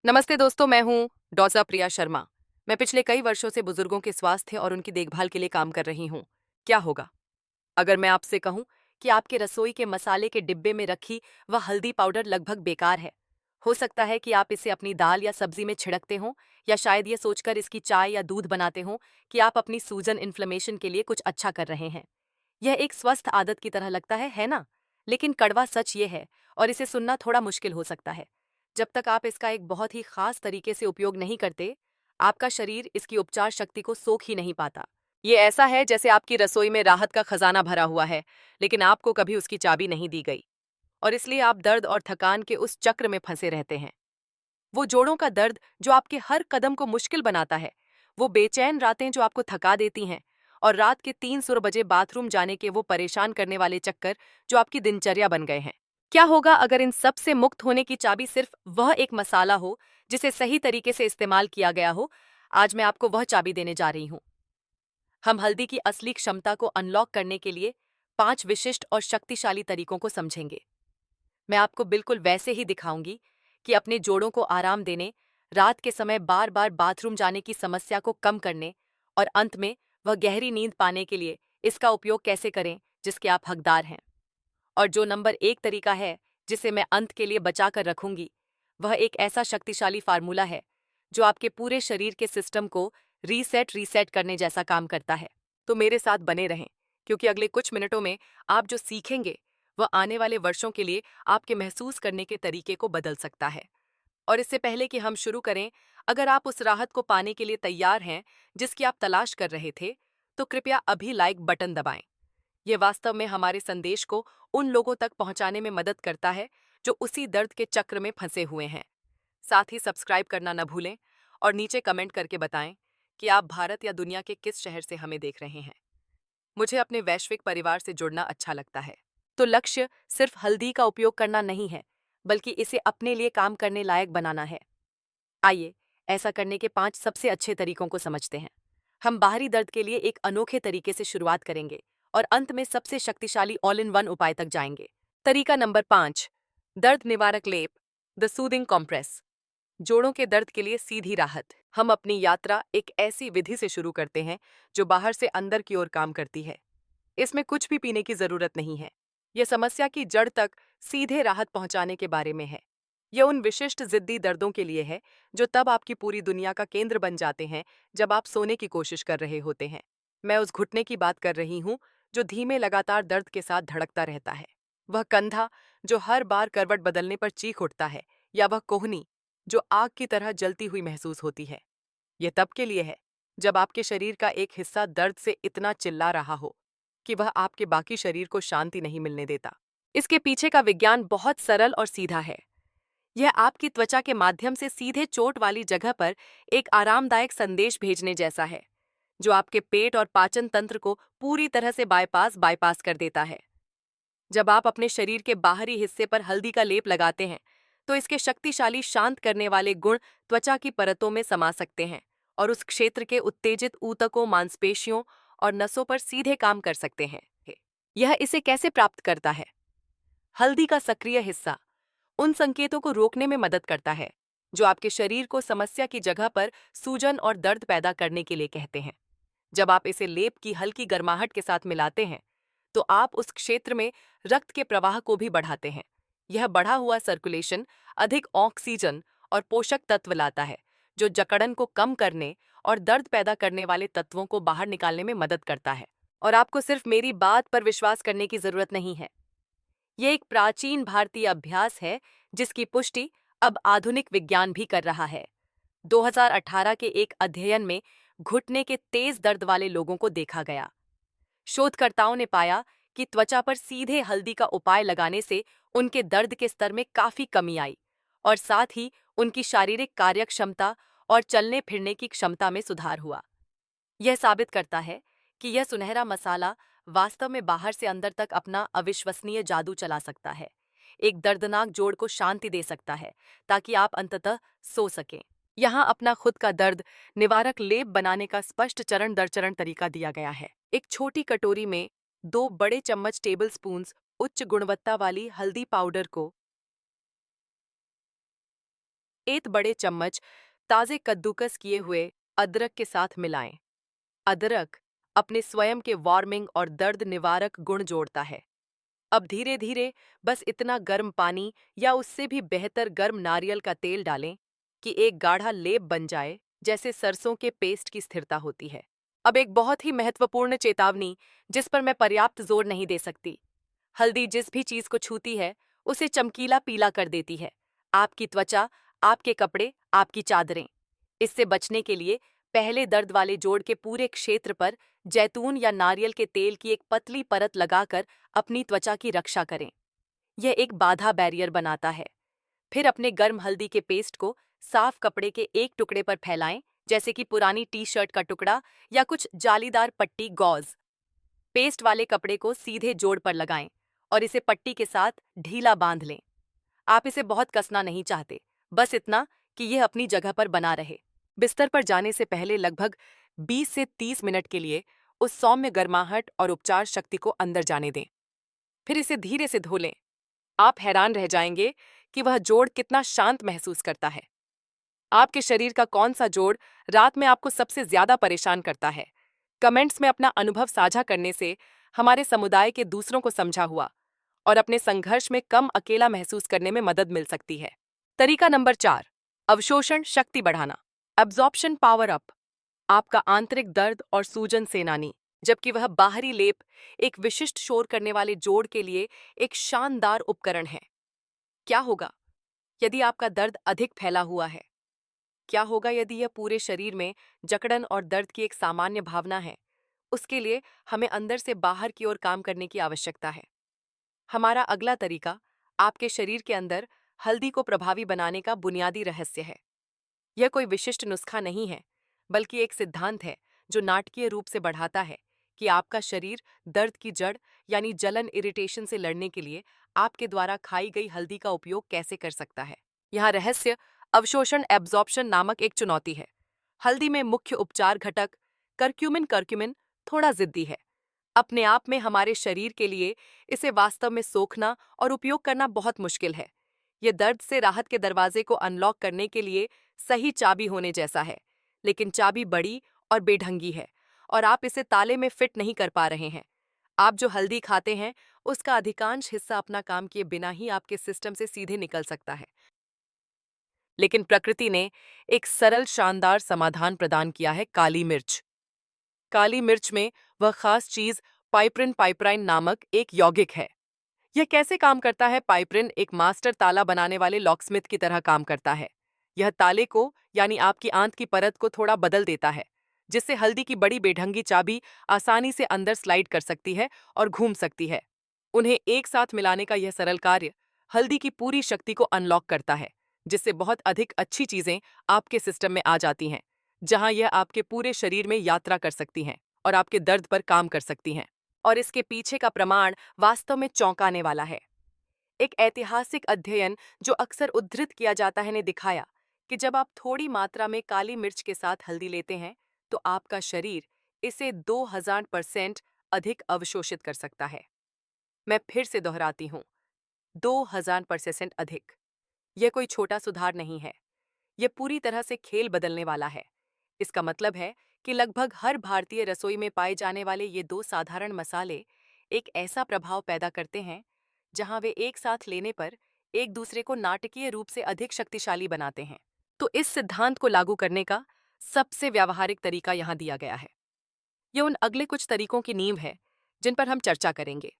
नमस्ते दोस्तों, मैं हूँ डॉक्टर प्रिया शर्मा। मैं पिछले कई वर्षों से बुजुर्गों के स्वास्थ्य और उनकी देखभाल के लिए काम कर रही हूँ। क्या होगा अगर मैं आपसे कहूँ कि आपके रसोई के मसाले के डिब्बे में रखी वह हल्दी पाउडर लगभग बेकार है। हो सकता है कि आप इसे अपनी दाल या सब्जी में छिड़कते हो, या शायद ये सोचकर इसकी चाय या दूध बनाते हो कि आप अपनी सूजन इन्फ्लेमेशन के लिए कुछ अच्छा कर रहे हैं। यह एक स्वस्थ आदत की तरह लगता है ना? लेकिन कड़वा सच ये है, और इसे सुनना थोड़ा मुश्किल हो सकता है। जब तक आप इसका एक बहुत ही खास तरीके से उपयोग नहीं करते, आपका शरीर इसकी उपचार शक्ति को सोख ही नहीं पाता। ये ऐसा है जैसे आपकी रसोई में राहत का खजाना भरा हुआ है, लेकिन आपको कभी उसकी चाबी नहीं दी गई, और इसलिए आप दर्द और थकान के उस चक्र में फंसे रहते हैं। वो जोड़ों का दर्द जो आपके हर कदम को मुश्किल बनाता है, वो बेचैन रातें जो आपको थका देती हैं, और रात के 3 बजे बाथरूम जाने के वो परेशान करने वाले चक्कर जो आपकी दिनचर्या बन गए हैं। क्या होगा अगर इन सब से मुक्त होने की चाबी सिर्फ वह एक मसाला हो जिसे सही तरीके से इस्तेमाल किया गया हो? आज मैं आपको वह चाबी देने जा रही हूँ। हम हल्दी की असली क्षमता को अनलॉक करने के लिए 5 विशिष्ट और शक्तिशाली तरीकों को समझेंगे। मैं आपको बिल्कुल वैसे ही दिखाऊंगी कि अपने जोड़ों को आराम देने, रात के समय बार बार बाथरूम जाने की समस्या को कम करने, और अंत में वह गहरी नींद पाने के लिए इसका उपयोग कैसे करें जिसके आप हकदार हैं। और जो नंबर 1 तरीका है, जिसे मैं अंत के लिए बचा कर रखूंगी, वह एक ऐसा शक्तिशाली फार्मूला है जो आपके पूरे शरीर के सिस्टम को रीसेट करने जैसा काम करता है। तो मेरे साथ बने रहें, क्योंकि अगले कुछ मिनटों में आप जो सीखेंगे वह आने वाले वर्षों के लिए आपके महसूस करने के तरीके को बदल सकता है। और इससे पहले कि हम शुरू करें, अगर आप उस राहत को पाने के लिए तैयार हैं जिसकी आप तलाश कर रहे थे, तो कृपया अभी लाइक बटन दबाएं। ये वास्तव में हमारे संदेश को उन लोगों तक पहुंचाने में मदद करता है जो उसी दर्द के चक्र में फंसे हुए हैं। साथ ही सब्सक्राइब करना न भूलें, और नीचे कमेंट करके बताएं कि आप भारत या दुनिया के किस शहर से हमें देख रहे हैं। मुझे अपने वैश्विक परिवार से जुड़ना अच्छा लगता है। तो लक्ष्य सिर्फ हल्दी का उपयोग करना नहीं है, बल्कि इसे अपने लिए काम करने लायक बनाना है। आइए, ऐसा करने के 5 सबसे अच्छे तरीकों को समझते हैं। हम बाहरी दर्द के लिए एक अनोखे तरीके से शुरुआत करेंगे, और अंत में सबसे शक्तिशाली ऑल इन वन उपाय तक जाएंगे। तरीका नंबर 5, दर्द निवारक लेप, द सूदिंग कॉम्प्रेस। जोड़ों के दर्द के लिए सीधी राहत। हम अपनी यात्रा एक ऐसी विधि से शुरू करते हैं जो बाहर से अंदर की ओर काम करती है। इसमें कुछ भी पीने की जरूरत नहीं है। यह समस्या की जड़ तक सीधे राहत पहुंचाने के बारे में है। यह उन विशिष्ट जिद्दी दर्दों के लिए है जो तब आपकी पूरी दुनिया का केंद्र बन जाते हैं जब आप सोने की कोशिश कर रहे होते हैं। मैं उस घुटने की बात कर रही हूँ जो धीमे लगातार दर्द के साथ धड़कता रहता है। वह कंधा जो हर बार करवट बदलने पर चीख उठता है, या वह कोहनी जो आग की तरह जलती हुई महसूस होती है। यह तब के लिए है जब आपके शरीर का एक हिस्सा दर्द से इतना चिल्ला रहा हो कि वह आपके बाकी शरीर को शांति नहीं मिलने देता। इसके पीछे का विज्ञान बहुत सरल और सीधा है। यह आपकी त्वचा के माध्यम से सीधे चोट वाली जगह पर एक आरामदायक संदेश भेजने जैसा है, जो आपके पेट और पाचन तंत्र को पूरी तरह से बाईपास कर देता है। जब आप अपने शरीर के बाहरी हिस्से पर हल्दी का लेप लगाते हैं, तो इसके शक्तिशाली शांत करने वाले गुण त्वचा की परतों में समा सकते हैं, और उस क्षेत्र के उत्तेजित ऊतकों, मांसपेशियों और नसों पर सीधे काम कर सकते हैं। यह इसे कैसे प्राप्त करता है? हल्दी का सक्रिय हिस्सा उन संकेतों को रोकने में मदद करता है जो आपके शरीर को समस्या की जगह पर सूजन और दर्द पैदा करने के लिए कहते हैं। जब आप इसे लेप की हल्की गर्माहट के साथ मिलाते हैं, तो आप उस क्षेत्र में रक्त के प्रवाह को भी बढ़ाते हैं। यह बढ़ा हुआ सर्कुलेशन अधिक ऑक्सीजन और पोषक तत्व लाता है, जो जकड़न को कम करने और दर्द पैदा करने वाले तत्वों को बाहर निकालने में मदद करता है। और आपको सिर्फ मेरी बात पर विश्वास करने की जरूरत नहीं है। ये एक प्राचीन भारतीय अभ्यास है जिसकी पुष्टि अब आधुनिक विज्ञान भी कर रहा है। 2018 के एक अध्ययन में घुटने के तेज दर्द वाले लोगों को देखा गया। शोधकर्ताओं ने पाया कि त्वचा पर सीधे हल्दी का उपाय लगाने से उनके दर्द के स्तर में काफी कमी आई, और साथ ही उनकी शारीरिक कार्यक्षमता और चलने फिरने की क्षमता में सुधार हुआ। यह साबित करता है कि यह सुनहरा मसाला वास्तव में बाहर से अंदर तक अपना अविश्वसनीय जादू चला सकता है, एक दर्दनाक जोड़ को शांति दे सकता है, ताकि आप अंततः सो सकें। यहाँ अपना खुद का दर्द निवारक लेप बनाने का स्पष्ट चरण दर चरण तरीका दिया गया है। एक छोटी कटोरी में 2 बड़े चम्मच टेबल स्पून्स उच्च गुणवत्ता वाली हल्दी पाउडर को एक बड़े चम्मच ताजे कद्दूकस किए हुए अदरक के साथ मिलाएं। अदरक अपने स्वयं के वार्मिंग और दर्द निवारक गुण जोड़ता है। अब धीरे धीरे बस इतना गर्म पानी या उससे भी बेहतर गर्म नारियल का तेल डालें कि एक गाढ़ा लेप बन जाए, जैसे सरसों के पेस्ट की स्थिरता होती है। अब एक बहुत ही महत्वपूर्ण चेतावनी जिस पर मैं पर्याप्त जोर नहीं दे सकती। हल्दी जिस भी चीज को छूती है उसे चमकीला पीला कर देती है। आपकी त्वचा, आपके कपड़े, आपकी चादरें। इससे बचने के लिए पहले दर्द वाले जोड़ के पूरे क्षेत्र पर जैतून या नारियल के तेल की एक पतली परत लगाकर अपनी त्वचा की रक्षा करें। यह एक बाधा बैरियर बनाता है। फिर अपने गर्म हल्दी के पेस्ट को साफ कपड़े के एक टुकड़े पर फैलाएं, जैसे कि पुरानी टी शर्ट का टुकड़ा या कुछ जालीदार पट्टी गॉज। पेस्ट वाले कपड़े को सीधे जोड़ पर लगाएं और इसे पट्टी के साथ ढीला बांध लें। आप इसे बहुत कसना नहीं चाहते, बस इतना कि यह अपनी जगह पर बना रहे। बिस्तर पर जाने से पहले लगभग 20 से 30 मिनट के लिए उस सौम्य गर्माहट और उपचार शक्ति को अंदर जाने दें। फिर इसे धीरे से धो लें। आप हैरान रह जाएंगे कि वह जोड़ कितना शांत महसूस करता है। आपके शरीर का कौन सा जोड़ रात में आपको सबसे ज्यादा परेशान करता है? कमेंट्स में अपना अनुभव साझा करने से हमारे समुदाय के दूसरों को समझा हुआ और अपने संघर्ष में कम अकेला महसूस करने में मदद मिल सकती है। तरीका नंबर 4, अवशोषण शक्ति बढ़ाना। Absorption power up. आपका आंतरिक दर्द और सूजन सेनानी, जबकि वह बाहरी लेप एक विशिष्ट शोर करने वाले जोड़ के लिए एक शानदार उपकरण है। क्या होगा यदि आपका दर्द अधिक फैला हुआ है? क्या होगा यदि यह पूरे शरीर में जकड़न और दर्द की एक सामान्य भावना है? उसके लिए हमें अंदर से बाहर की ओर काम करने की आवश्यकता है। हमारा अगला तरीका आपके शरीर के अंदर हल्दी को प्रभावी बनाने का बुनियादी रहस्य है। यह कोई विशिष्ट नुस्खा नहीं है, बल्कि एक सिद्धांत है जो नाटकीय रूप से बढ़ाता है कि आपका शरीर दर्द की जड़ यानी जलन इरिटेशन से लड़ने के लिए आपके द्वारा खाई गई हल्दी का उपयोग कैसे कर सकता है। यहाँ रहस्य अवशोषण एब्जॉर्प्शन नामक एक चुनौती है। हल्दी में मुख्य उपचार घटक करक्यूमिन थोड़ा जिद्दी है। अपने आप में हमारे शरीर के लिए इसे वास्तव में सोखना और उपयोग करना बहुत मुश्किल है। ये दर्द से राहत के दरवाजे को अनलॉक करने के लिए सही चाबी होने जैसा है, लेकिन चाबी बड़ी और बेढंगी है और आप इसे ताले में फिट नहीं कर पा रहे हैं। आप जो हल्दी खाते हैं उसका अधिकांश हिस्सा अपना काम किए बिना ही आपके सिस्टम से सीधे निकल सकता है। लेकिन प्रकृति ने एक सरल शानदार समाधान प्रदान किया है, काली मिर्च। काली मिर्च में वह खास चीज पाइपरिन नामक एक यौगिक है। यह कैसे काम करता है? पाइपरिन एक मास्टर ताला बनाने वाले लॉकस्मिथ की तरह काम करता है। यह ताले को यानी आपकी आंत की परत को थोड़ा बदल देता है, जिससे हल्दी की बड़ी बेढंगी चाबी आसानी से अंदर स्लाइड कर सकती है और घूम सकती है। उन्हें एक साथ मिलाने का यह सरल कार्य हल्दी की पूरी शक्ति को अनलॉक करता है, जिससे बहुत अधिक अच्छी चीजें आपके सिस्टम में आ जाती हैं, जहां यह आपके पूरे शरीर में यात्रा कर सकती हैं और आपके दर्द पर काम कर सकती हैं। और इसके पीछे का प्रमाण वास्तव में चौंकाने वाला है। एक ऐतिहासिक अध्ययन जो अक्सर उद्धृत किया जाता है ने दिखाया कि जब आप थोड़ी मात्रा में काली मिर्च के साथ हल्दी लेते हैं तो आपका शरीर इसे 2000% अधिक अवशोषित कर सकता है। मैं फिर से दोहराती हूँ, 2000% अधिक। यह कोई छोटा सुधार नहीं है, यह पूरी तरह से खेल बदलने वाला है। इसका मतलब है कि लगभग हर भारतीय रसोई में पाए जाने वाले ये दो साधारण मसाले एक ऐसा प्रभाव पैदा करते हैं जहां वे एक साथ लेने पर एक दूसरे को नाटकीय रूप से अधिक शक्तिशाली बनाते हैं। तो इस सिद्धांत को लागू करने का सबसे व्यावहारिक तरीका यहाँ दिया गया है। यह उन अगले कुछ तरीकों की नींव है जिन पर हम चर्चा करेंगे।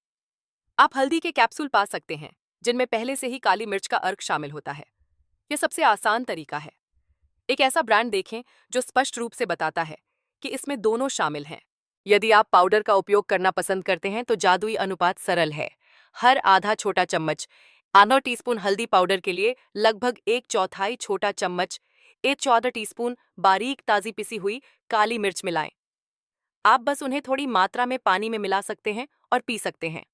आप हल्दी के कैप्सूल पा सकते हैं जिनमें पहले से ही काली मिर्च का अर्क शामिल होता है। यह सबसे आसान तरीका है। एक ऐसा ब्रांड देखें जो स्पष्ट रूप से बताता है कि इसमें दोनों शामिल हैं। यदि आप पाउडर का उपयोग करना पसंद करते हैं तो जादुई अनुपात सरल है। हर आधा छोटा चम्मच आधा टीस्पून हल्दी पाउडर के लिए लगभग एक चौथाई छोटा चम्मच 1/4 टीस्पून बारीक ताजी पिसी हुई काली मिर्च मिलाएं। आप बस उन्हें थोड़ी मात्रा में पानी में मिला सकते हैं और पी सकते हैं।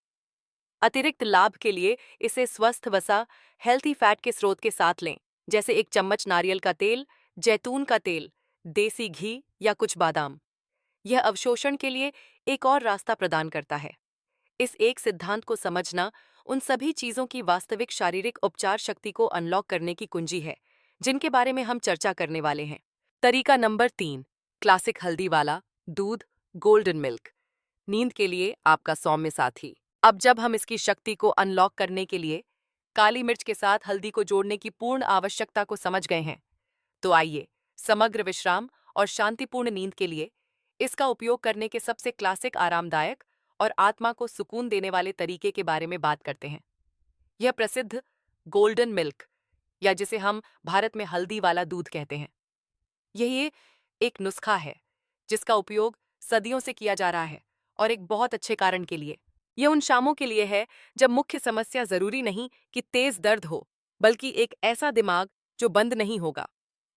अतिरिक्त लाभ के लिए इसे स्वस्थ वसा हेल्थी फैट के स्रोत के साथ लें, जैसे एक चम्मच नारियल का तेल, जैतून का तेल, देसी घी या कुछ बादाम। यह अवशोषण के लिए एक और रास्ता प्रदान करता है। इस एक सिद्धांत को समझना उन सभी चीजों की वास्तविक शारीरिक उपचार शक्ति को अनलॉक करने की कुंजी है जिनके बारे में हम चर्चा करने वाले हैं। तरीका नंबर 3, क्लासिक हल्दी वाला दूध, गोल्डन मिल्क। नींद के लिए आपका सौम्य साथी। अब जब हम इसकी शक्ति को अनलॉक करने के लिए काली मिर्च के साथ हल्दी को जोड़ने की पूर्ण आवश्यकता को समझ गए हैं, तो आइए समग्र विश्राम और शांतिपूर्ण नींद के लिए इसका उपयोग करने के सबसे क्लासिक, आरामदायक और आत्मा को सुकून देने वाले तरीके के बारे में बात करते हैं। यह प्रसिद्ध गोल्डन मिल्क, या जिसे हम भारत में हल्दी वाला दूध कहते हैं, यही एक नुस्खा है जिसका उपयोग सदियों से किया जा रहा है, और एक बहुत अच्छे कारण के लिए। यह उन शामों के लिए है जब मुख्य समस्या जरूरी नहीं कि तेज दर्द हो, बल्कि एक ऐसा दिमाग जो बंद नहीं होगा।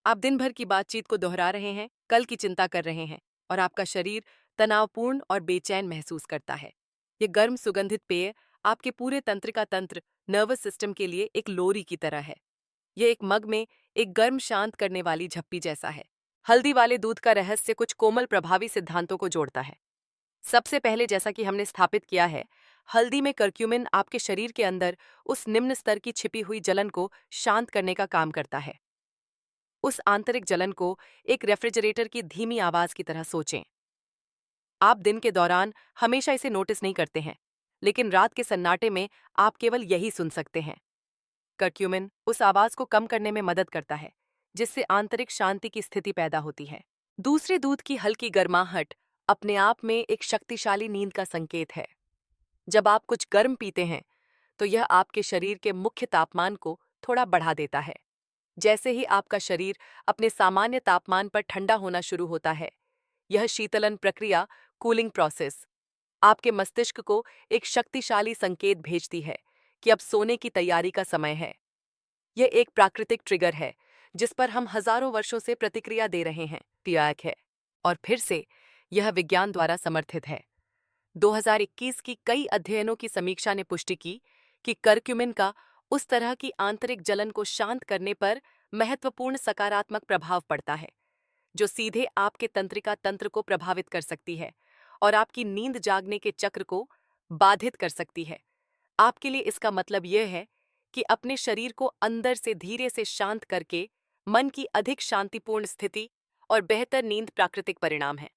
आप दिन भर की बातचीत को दोहरा रहे हैं, कल की चिंता कर रहे हैं, और आपका शरीर तनावपूर्ण और बेचैन महसूस करता है। ये गर्म सुगंधित पेय आपके पूरे तंत्रिका तंत्र, नर्वस सिस्टम के लिए एक लोरी की तरह है। ये एक मग में एक गर्म शांत करने वाली झप्पी जैसा है। हल्दी वाले दूध का रहस्य कुछ कोमल प्रभावी सिद्धांतों को जोड़ता है। सबसे पहले, जैसा कि हमने स्थापित किया है, हल्दी में कर्क्यूमिन आपके शरीर के अंदर उस निम्न स्तर की छिपी हुई जलन को शांत करने का काम करता है। उस आंतरिक जलन को एक रेफ्रिजरेटर की धीमी आवाज की तरह सोचें। आप दिन के दौरान हमेशा इसे नोटिस नहीं करते हैं, लेकिन रात के सन्नाटे में आप केवल यही सुन सकते हैं। कर्क्यूमिन उस आवाज को कम करने में मदद करता है, जिससे आंतरिक शांति की स्थिति पैदा होती है। दूसरे, दूध की हल्की गर्माहट अपने आप में एक शक्तिशाली नींद का संकेत है। जब आप कुछ गर्म पीते हैं, तो यह आपके शरीर के मुख्य तापमान को थोड़ा बढ़ा देता है। जैसे ही आपका शरीर अपने सामान्य तापमान पर ठंडा होना शुरू होता है, यह शीतलन प्रक्रिया, कूलिंग प्रोसेस, आपके मस्तिष्क को एक शक्तिशाली संकेत भेजती है कि अब सोने की तैयारी का समय है। यह एक प्राकृतिक ट्रिगर है जिस पर हम हजारों वर्षों से प्रतिक्रिया दे रहे हैं। तियाक है, और फिर से यह विज्ञान द्वारा समर्थित है। 2021 की कई अध्ययनों की समीक्षा ने पुष्टि की कि कर्क्यूमिन का उस तरह की आंतरिक जलन को शांत करने पर महत्वपूर्ण सकारात्मक प्रभाव पड़ता है, जो सीधे आपके तंत्रिका तंत्र को प्रभावित कर सकती है और आपकी नींद जागने के चक्र को बाधित कर सकती है। आपके लिए इसका मतलब यह है कि अपने शरीर को अंदर से धीरे से शांत करके मन की अधिक शांतिपूर्ण स्थिति और बेहतर नींद प्राकृतिक परिणाम है।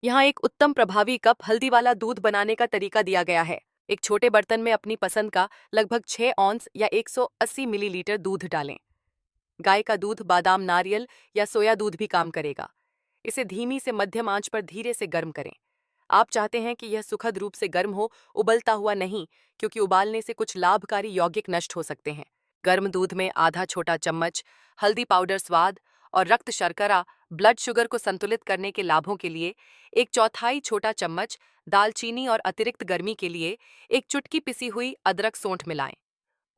यहाँ एक उत्तम प्रभावी कप हल्दी वाला दूध बनाने का तरीका दिया गया है। एक छोटे बर्तन में अपनी पसंद का लगभग 6 ऑन्स या 180 मिलीलीटर दूध डालें। गाय का दूध, बादाम, नारियल या सोया दूध भी काम करेगा। इसे धीमी से मध्यम आंच पर धीरे से गर्म करें। आप चाहते हैं कि यह सुखद रूप से गर्म हो, उबलता हुआ नहीं, क्योंकि उबालने से कुछ लाभकारी यौगिक नष्ट हो सकते हैं। गर्म दूध में आधा छोटा चम्मच हल्दी पाउडर स्वाद और रक्त शर्करा, ब्लड शुगर को संतुलित करने के लाभों के लिए, एक चौथाई छोटा चम्मच दालचीनी और अतिरिक्त गर्मी के लिए एक चुटकी पिसी हुई अदरक सौंठ मिलाएं।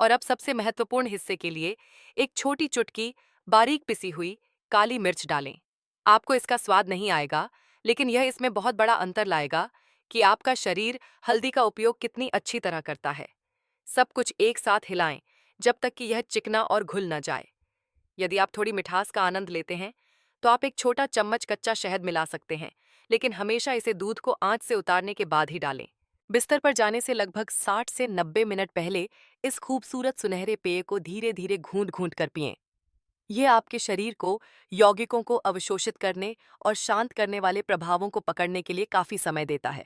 और अब सबसे महत्वपूर्ण हिस्से के लिए एक छोटी चुटकी बारीक पिसी हुई काली मिर्च डालें। आपको इसका स्वाद नहीं आएगा, लेकिन यह इसमें बहुत बड़ा अंतर लाएगा कि आपका शरीर हल्दी का उपयोग कितनी अच्छी तरह करता है। सब कुछ एक साथ हिलाएं जब तक कि यह चिकना और घुल न जाए। यदि आप थोड़ी मिठास का आनंद लेते हैं, तो आप एक छोटा चम्मच कच्चा शहद मिला सकते हैं, लेकिन हमेशा इसे दूध को आंच से उतारने के बाद ही डालें। बिस्तर पर जाने से लगभग 60 से 90 मिनट पहले इस खूबसूरत सुनहरे पेय को धीरे धीरे घूंट घूंट कर पिएं। यह आपके शरीर को यौगिकों को अवशोषित करने और शांत करने वाले प्रभावों को पकड़ने के लिए काफी समय देता है।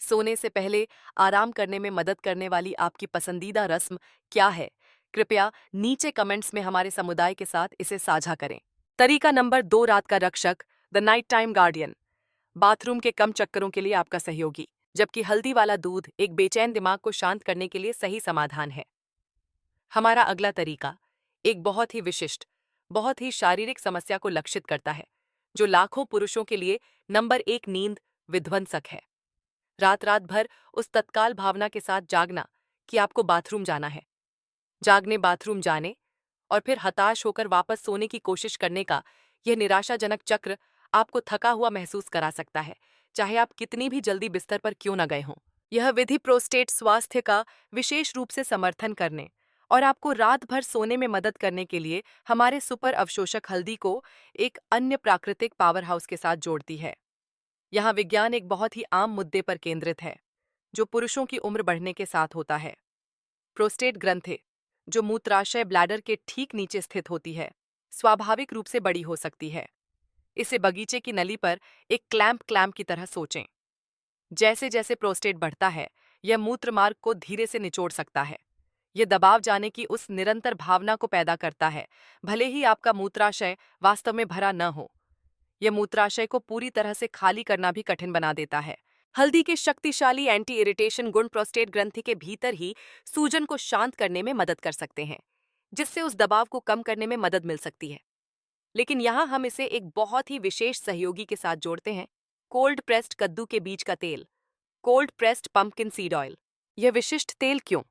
सोने से पहले आराम करने में मदद करने वाली आपकी पसंदीदा रस्म क्या है? कृपया नीचे कमेंट्स में हमारे समुदाय के साथ इसे साझा करें। तरीका नंबर 2, रात का रक्षक, the night time guardian. Bathroom के कम चक्करों के लिए आपका सहयोगी, जबकि हल्दी वाला दूध एक बेचैन दिमाग को शांत करने के लिए सही समाधान है। हमारा अगला तरीका एक बहुत ही विशिष्ट, बहुत ही शारीरिक समस्या को लक्षित करता है, जो लाखों पुरुषों के लिए नंबर 1 नींद विध्वंसक है। रात रात भर उस तत्काल भावना के साथ जागना कि आपको बाथरूम जाना है। बाथरूम जाने और फिर हताश होकर वापस सोने की कोशिश करने का यह निराशाजनक चक्र आपको थका हुआ महसूस करा सकता है, चाहे आप कितनी भी जल्दी बिस्तर पर क्यों न गए हों। यह विधि प्रोस्टेट स्वास्थ्य का विशेष रूप से समर्थन करने और आपको रात भर सोने में मदद करने के लिए हमारे सुपर अवशोषक हल्दी को एक अन्य प्राकृतिक पावर हाउस के साथ जोड़ती है। यहाँ विज्ञान एक बहुत ही आम मुद्दे पर केंद्रित है, जो पुरुषों की उम्र बढ़ने के साथ होता है। प्रोस्टेट ग्रंथि, जो मूत्राशय ब्लैडर के ठीक नीचे स्थित होती है, स्वाभाविक रूप से बड़ी हो सकती है। इसे बगीचे की नली पर एक क्लैंप की तरह सोचें। जैसे जैसे प्रोस्टेट बढ़ता है, यह मूत्र मार्ग को धीरे से निचोड़ सकता है। यह दबाव जाने की उस निरंतर भावना को पैदा करता है, भले ही आपका मूत्राशय वास्तव में भरा न हो। यह मूत्राशय को पूरी तरह से खाली करना भी कठिन बना देता है। हल्दी के शक्तिशाली एंटी इरिटेशन गुण प्रोस्टेट ग्रंथि के भीतर ही सूजन को शांत करने में मदद कर सकते हैं, जिससे उस दबाव को कम करने में मदद मिल सकती है। लेकिन यहाँ हम इसे एक बहुत ही विशेष सहयोगी के साथ जोड़ते हैं, कोल्ड प्रेस्ड कद्दू के बीज का तेल, cold pressed pumpkin seed oil. यह विशिष्ट तेल क्यों?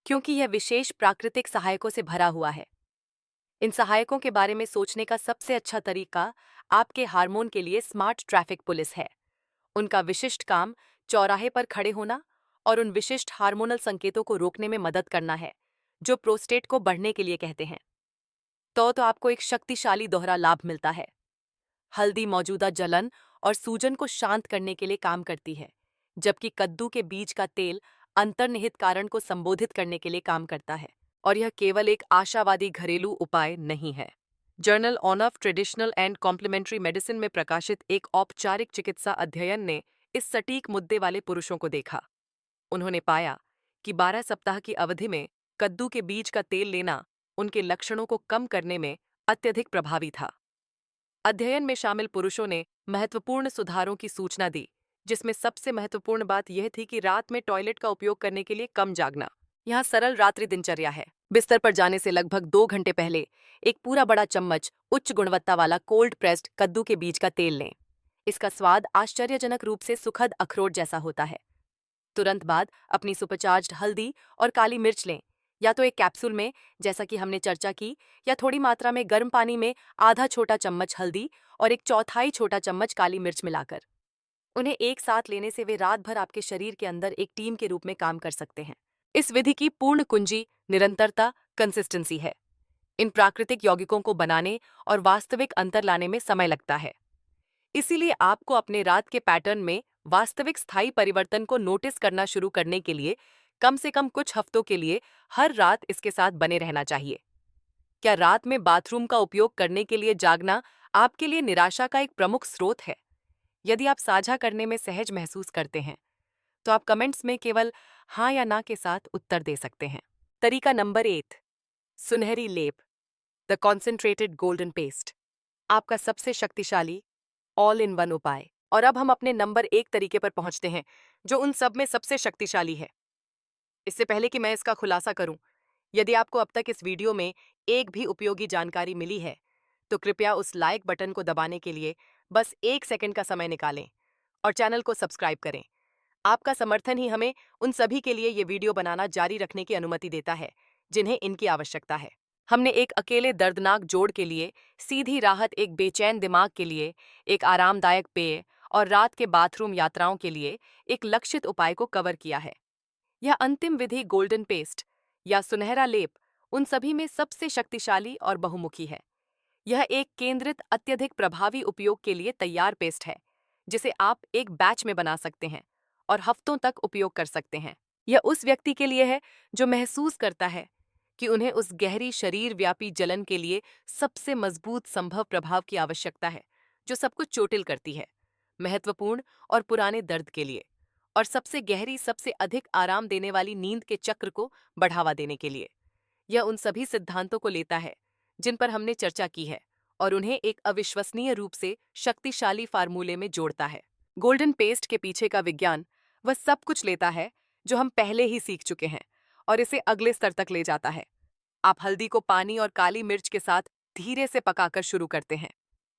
क्योंकि यह विशेष प्राकृतिक सहायकों से भरा हुआ है। इन सहायकों के बारे में सोचने का सबसे अच्छा तरीका आपके हार्मोन के लिए स्मार्ट ट्रैफिक पुलिस है। उनका विशिष्ट काम चौराहे पर खड़े होना और उन विशिष्ट हार्मोनल संकेतों को रोकने में मदद करना है, जो प्रोस्टेट को बढ़ने के लिए कहते हैं। तो आपको एक शक्तिशाली दोहरा लाभ मिलता है। हल्दी मौजूदा जलन और सूजन को शांत करने के लिए काम करती है, जबकि कद्दू के बीज का तेल अंतर्निहित कारण को संबोधित करने के लिए काम करता है। और यह केवल एक आशावादी घरेलू उपाय नहीं है। Journal of traditional and complementary medicine में प्रकाशित एक औपचारिक चिकित्सा अध्ययन ने इस सटीक मुद्दे वाले पुरुषों को देखा। उन्होंने पाया कि 12 सप्ताह की अवधि में कद्दू के बीज का तेल लेना उनके लक्षणों को कम करने में अत्यधिक प्रभावी था। अध्ययन में शामिल पुरुषों ने महत्वपूर्ण सुधारों की सूचना दी, जिसमें सबसे महत्वपूर्ण बात यह थी कि रात में टॉयलेट का उपयोग करने के लिए कम जागना। यहाँ सरल रात्रि दिनचर्या है। बिस्तर पर जाने से लगभग 2 घंटे पहले एक पूरा बड़ा चम्मच उच्च गुणवत्ता वाला कोल्ड प्रेस्ड कद्दू के बीज का तेल लें। इसका स्वाद आश्चर्यजनक रूप से सुखद अखरोट जैसा होता है। तुरंत बाद अपनी सुपरचार्ज्ड हल्दी और काली मिर्च लें, या तो एक कैप्सूल में जैसा कि हमने चर्चा की, या थोड़ी मात्रा में गर्म पानी में आधा छोटा चम्मच हल्दी और 1/4 छोटा चम्मच काली मिर्च मिलाकर। उन्हें एक साथ लेने से वे रात भर आपके शरीर के अंदर एक टीम के रूप में काम कर सकते हैं। इस विधि की पूर्ण कुंजी निरंतरता, कंसिस्टेंसी है। इन प्राकृतिक यौगिकों को बनाने और वास्तविक अंतर लाने में समय लगता है। इसीलिए आपको अपने रात के पैटर्न में वास्तविक स्थायी परिवर्तन को नोटिस करना शुरू करने के लिए कम से कम कुछ हफ्तों के लिए हर रात इसके साथ बने रहना चाहिए। क्या रात में बाथरूम का उपयोग करने के लिए जागना आपके लिए निराशा का एक प्रमुख स्रोत है? यदि आप साझा करने में सहज महसूस करते हैं, तो आप कमेंट्स में केवल हाँ या ना के साथ उत्तर दे सकते हैं। तरीका नंबर 8, सुनहरी लेप, द कॉन्सेंट्रेटेड गोल्डन पेस्ट, आपका सबसे शक्तिशाली ऑल इन वन उपाय। और अब हम अपने नंबर 1 तरीके पर पहुंचते हैं, जो उन सब में सबसे शक्तिशाली है। इससे पहले कि मैं इसका खुलासा करूं, यदि आपको अब तक इस वीडियो में एक भी उपयोगी जानकारी मिली है, तो कृपया उस लाइक बटन को दबाने के लिए बस 1 सेकंड का समय निकालें और चैनल को सब्सक्राइब करें। आपका समर्थन ही हमें उन सभी के लिए ये वीडियो बनाना जारी रखने की अनुमति देता है, जिन्हें इनकी आवश्यकता है। हमने एक अकेले दर्दनाक जोड़ के लिए सीधी राहत, एक बेचैन दिमाग के लिए एक आरामदायक पेय और रात के बाथरूम यात्राओं के लिए एक लक्षित उपाय को कवर किया है। यह अंतिम विधि गोल्डन पेस्ट या सुनहरा लेप उन सभी में सबसे शक्तिशाली और बहुमुखी है। यह एक केंद्रित, अत्यधिक प्रभावी उपयोग के लिए तैयार पेस्ट है, जिसे आप एक बैच में बना सकते हैं और हफ्तों तक उपयोग कर सकते हैं। यह उस व्यक्ति के लिए है जो महसूस करता है कि उन्हें उस गहरी शरीर व्यापी जलन के लिए सबसे मजबूत संभव प्रभाव की आवश्यकता है, जो सब कुछ चोटिल करती है, महत्वपूर्ण और पुराने दर्द के लिए, और सबसे गहरी, सबसे अधिक आराम देने वाली नींद के चक्र को बढ़ावा देने के लिए। यह उन सभी सिद्धांतों को लेता है जिन पर हमने चर्चा की है और उन्हें एक अविश्वसनीय रूप से शक्तिशाली फार्मूले में जोड़ता है। गोल्डन पेस्ट के पीछे का विज्ञान वह सब कुछ लेता है जो हम पहले ही सीख चुके हैं और इसे अगले स्तर तक ले जाता है। आप हल्दी को पानी और काली मिर्च के साथ धीरे से पकाकर शुरू करते हैं।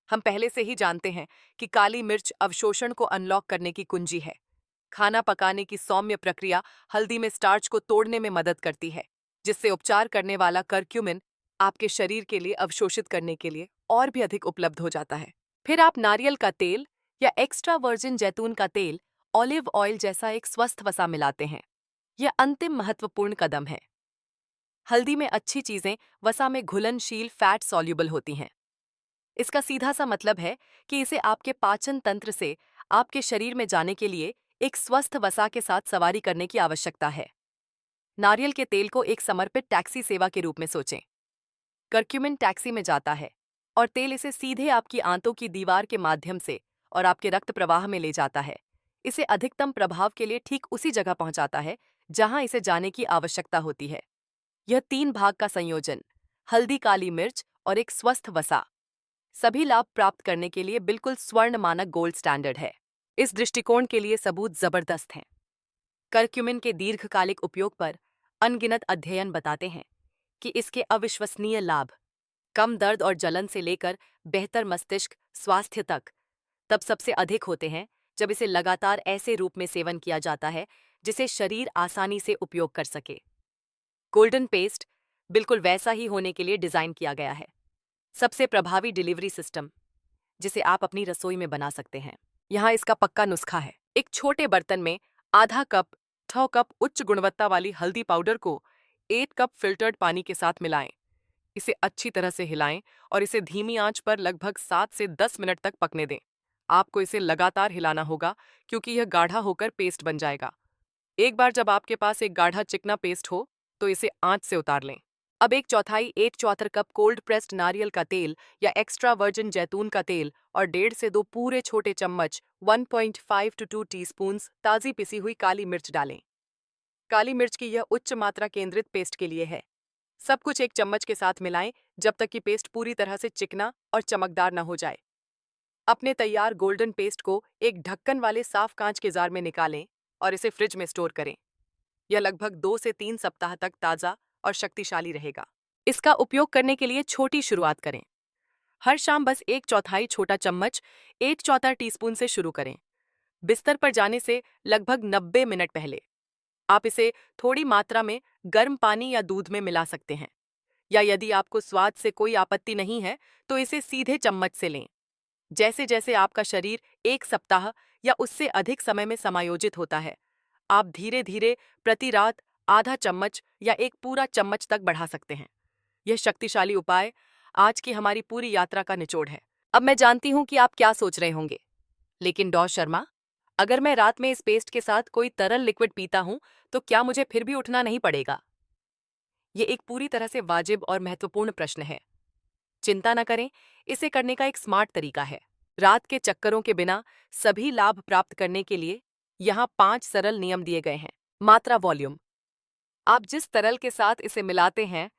हम पहले से ही जानते हैं कि काली मिर्च अवशोषण को अनलॉक करने की कुंजी है। खाना पकाने की सौम्य प्रक्रिया हल्दी में स्टार्च को तोड़ने में मदद करती है, जिससे उपचार करने वाला करक्यूमिन आपके शरीर के लिए अवशोषित करने के लिए और भी अधिक उपलब्ध हो जाता है। फिर आप नारियल का तेल या एक्स्ट्रा वर्जिन जैतून का तेल, ऑलिव ऑयल जैसा एक स्वस्थ वसा मिलाते हैं। यह अंतिम महत्वपूर्ण कदम है। हल्दी में अच्छी चीजें वसा में घुलनशील फैट सॉल्युबल होती हैं। इसका सीधा सा मतलब है कि इसे आपके पाचन तंत्र से आपके शरीर में जाने के लिए एक स्वस्थ वसा के साथ सवारी करने की आवश्यकता है। नारियल के तेल को एक समर्पित टैक्सी सेवा के रूप में सोचें। करक्यूमिन टैक्सी में जाता है, और तेल इसे सीधे आपकी आंतों की दीवार के माध्यम से और आपके रक्त प्रवाह में ले जाता है। इसे अधिकतम प्रभाव के लिए ठीक उसी जगह पहुंचाता है जहां इसे जाने की आवश्यकता होती है। यह 3 भाग का संयोजन, हल्दी काली मिर्च और एक स्वस्थ वसा, सभी लाभ प्राप्त करने के लिए बिल्कुल स्वर्ण मानक गोल्ड स्टैंडर्ड है। इस दृष्टिकोण के लिए सबूत जबरदस्त हैं। करक्यूमिन के दीर्घकालिक उपयोग पर अनगिनत अध्ययन बताते हैं कि इसके अविश्वसनीय लाभ, कम दर्द और जलन से लेकर बेहतर मस्तिष्क स्वास्थ्य तक, तब सबसे अधिक होते हैं जब इसे लगातार ऐसे रूप में सेवन किया जाता है जिसे शरीर आसानी से उपयोग कर सके। गोल्डन पेस्ट बिल्कुल वैसा ही होने के लिए डिजाइन किया गया है। सबसे प्रभावी डिलीवरी सिस्टम जिसे आप अपनी रसोई में बना सकते हैं। यहाँ इसका पक्का नुस्खा है। एक छोटे बर्तन में आधा कप 6 कप उच्च गुणवत्ता वाली हल्दी पाउडर को 8 कप फिल्टर्ड पानी के साथ मिलाएं। इसे अच्छी तरह से हिलाएं और इसे धीमी आंच पर लगभग 7 से 10 मिनट तक पकने दें। आपको इसे लगातार हिलाना होगा क्योंकि यह गाढ़ा होकर पेस्ट बन जाएगा। एक बार जब आपके पास एक गाढ़ा चिकना पेस्ट हो तो इसे आंच से उतार लें। अब 1/4 कप कोल्ड प्रेस्ड नारियल का तेल या एक्स्ट्रा वर्जिन जैतून का तेल और 1.5 से 2 पूरे छोटे चम्मच 1.5 to 2 टीस्पून्स ताज़ी पिसी हुई काली मिर्च डालें। काली मिर्च की यह उच्च मात्रा केंद्रित पेस्ट के लिए है। सब कुछ एक चम्मच के साथ मिलाएं जब तक कि पेस्ट पूरी तरह से चिकना और चमकदार न हो जाए। अपने तैयार गोल्डन पेस्ट को एक ढक्कन वाले साफ कांच के जार में निकालें और इसे फ्रिज में स्टोर करें। यह लगभग 2 से 3 सप्ताह तक ताज़ा और शक्तिशाली रहेगा। इसका उपयोग करने के लिए छोटी शुरुआत करें। हर शाम बस 1/4 छोटा चम्मच 1/4 टीस्पून से शुरू करें। बिस्तर पर जाने से लगभग 90 मिनट पहले। आप इसे थोड़ी मात्रा में गर्म पानी या दूध में मिला सकते हैं, या यदि आपको स्वाद से कोई आपत्ति नहीं है तो इसे सीधे चम्मच से लें। जैसे जैसे आपका शरीर 1 सप्ताह या उससे अधिक समय में समायोजित होता है, आप धीरे धीरे प्रति रात आधा चम्मच या एक पूरा चम्मच तक बढ़ा सकते हैं। यह शक्तिशाली उपाय आज की हमारी पूरी यात्रा का निचोड़ है। अब मैं जानती हूं कि आप क्या सोच रहे होंगे, लेकिन डॉ शर्मा, अगर मैं रात में इस पेस्ट के साथ कोई तरल लिक्विड पीता हूं तो क्या मुझे फिर भी उठना नहीं पड़ेगा? ये एक पूरी तरह से वाजिब और महत्वपूर्ण प्रश्न है। चिंता न करें, इसे करने का एक स्मार्ट तरीका है। रात के चक्करों के बिना सभी लाभ प्राप्त करने के लिए यहाँ 5 सरल नियम दिए गए हैं। मात्रा वॉल्यूम। आप जिस तरल के साथ इसे मिलाते हैं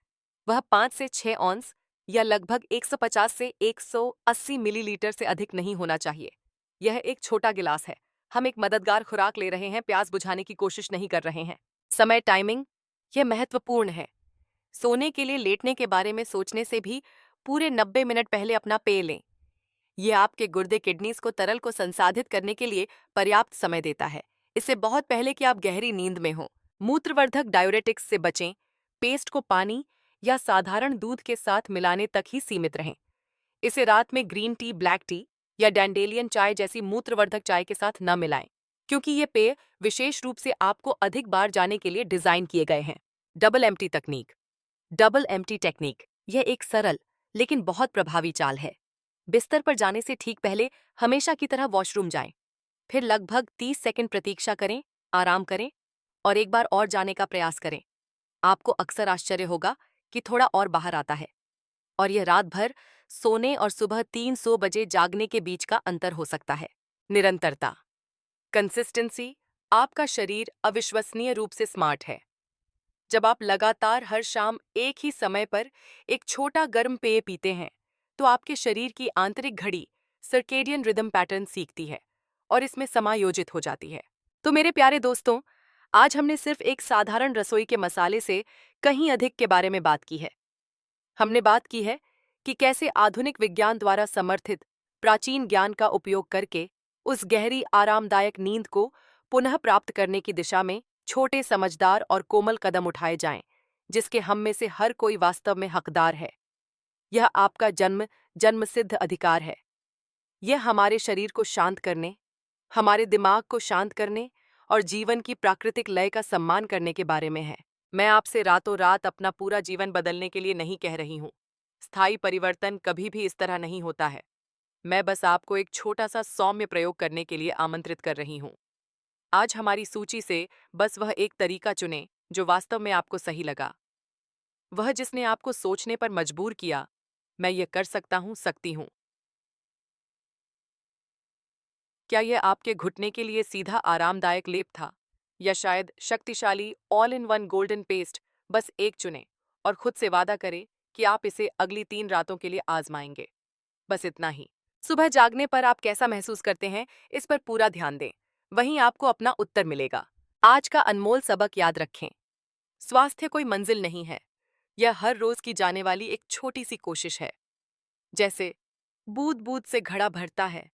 वह 5 से 6 ऑन्स या लगभग 150 से 180 मिलीलीटर से अधिक नहीं होना चाहिए। यह एक छोटा गिलास है। हम एक मददगार खुराक ले रहे हैं, प्यास बुझाने की कोशिश नहीं कर रहे हैं। समय टाइमिंग, यह महत्वपूर्ण है। सोने के लिए लेटने के बारे में सोचने से भी पूरे 90 मिनट पहले अपना पेय लें। यह आपके गुर्दे किडनीज को तरल को संसाधित करने के लिए पर्याप्त समय देता है, इससे बहुत पहले कि आप गहरी नींद में हों। मूत्रवर्धक डाययूरेटिक्स से बचें। पेस्ट को पानी या साधारण दूध के साथ मिलाने तक ही सीमित रहें। इसे रात में ग्रीन टी, ब्लैक टी या डैंडेलियन चाय जैसी मूत्रवर्धक चाय के साथ न मिलाएं, क्योंकि ये पेय विशेष रूप से आपको अधिक बार जाने के लिए डिजाइन किए गए हैं। डबल एम्प्टी तकनीक। डबल एम्प्टी टेक्निक, यह एक सरल लेकिन बहुत प्रभावी चाल है। बिस्तर पर जाने से ठीक पहले हमेशा की तरह वॉशरूम जाएं, फिर लगभग 30 सेकंड प्रतीक्षा करें, आराम करें और एक बार और जाने का प्रयास करें। आपको अक्सर आश्चर्य होगा कि थोड़ा और बाहर आता है, और यह रात भर सोने और सुबह 300 बजे जागने के बीच का अंतर हो सकता है। निरंतरता, कंसिस्टेंसी, आपका शरीर अविश्वसनीय रूप से स्मार्ट है। जब आप लगातार हर शाम एक ही समय पर एक छोटा गर्म पेय पीते हैं तो आपके शरीर की आंतरिक घड़ी सर्केडियन रिदम पैटर्न सीखती है और इसमें समायोजित हो जाती है। तो मेरे प्यारे दोस्तों, आज हमने सिर्फ एक साधारण रसोई के मसाले से कहीं अधिक के बारे में बात की है। हमने बात की है कि कैसे आधुनिक विज्ञान द्वारा समर्थित प्राचीन ज्ञान का उपयोग करके उस गहरी आरामदायक नींद को पुनः प्राप्त करने की दिशा में छोटे, समझदार और कोमल कदम उठाए जाएं, जिसके हम में से हर कोई वास्तव में हकदार है। यह आपका जन्मसिद्ध अधिकार है। यह हमारे शरीर को शांत करने, हमारे दिमाग को शांत करने और जीवन की प्राकृतिक लय का सम्मान करने के बारे में है। मैं आपसे रातों रात अपना पूरा जीवन बदलने के लिए नहीं कह रही हूँ। स्थायी परिवर्तन कभी भी इस तरह नहीं होता है। मैं बस आपको एक छोटा सा सौम्य प्रयोग करने के लिए आमंत्रित कर रही हूँ। आज हमारी सूची से बस वह एक तरीका चुनें जो वास्तव में आपको सही लगा, वह जिसने आपको सोचने पर मजबूर किया, मैं ये कर सकता हूँ, सकती हूँ। क्या यह आपके घुटने के लिए सीधा आरामदायक लेप था? या शायद शक्तिशाली all in one golden paste? बस एक चुनें और खुद से वादा करें कि आप इसे अगली 3 रातों के लिए आजमाएंगे। बस इतना ही। सुबह जागने पर आप कैसा महसूस करते हैं, इस पर पूरा ध्यान दें। वहीं आपको अपना उत्तर मिलेगा। आज का अनमोल सबक याद रखें। स्वास्थ्य कोई मंजिल नहीं है। यह हर रोज की जाने वाली एक छोटी सी कोशिश है। जैसे बूंद बूंद से घड़ा भरता है,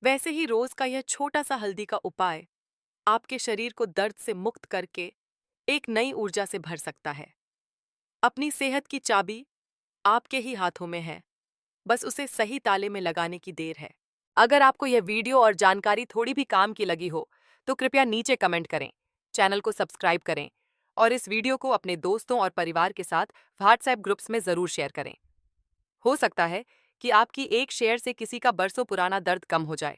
वैसे ही रोज का यह छोटा सा हल्दी का उपाय आपके शरीर को दर्द से मुक्त करके एक नई ऊर्जा से भर सकता है। अपनी सेहत की चाबी आपके ही हाथों में है। बस उसे सही ताले में लगाने की देर है। अगर आपको यह वीडियो और जानकारी थोड़ी भी काम की लगी हो, तो कृपया नीचे कमेंट करें, चैनल को सब्सक्राइब करें और इस वीडियो को अपने दोस्तों और परिवार के साथ व्हाट्सएप ग्रुप्स में ज़रूर शेयर करें। हो सकता है कि आपकी एक शेयर से किसी का बरसों पुराना दर्द कम हो जाए।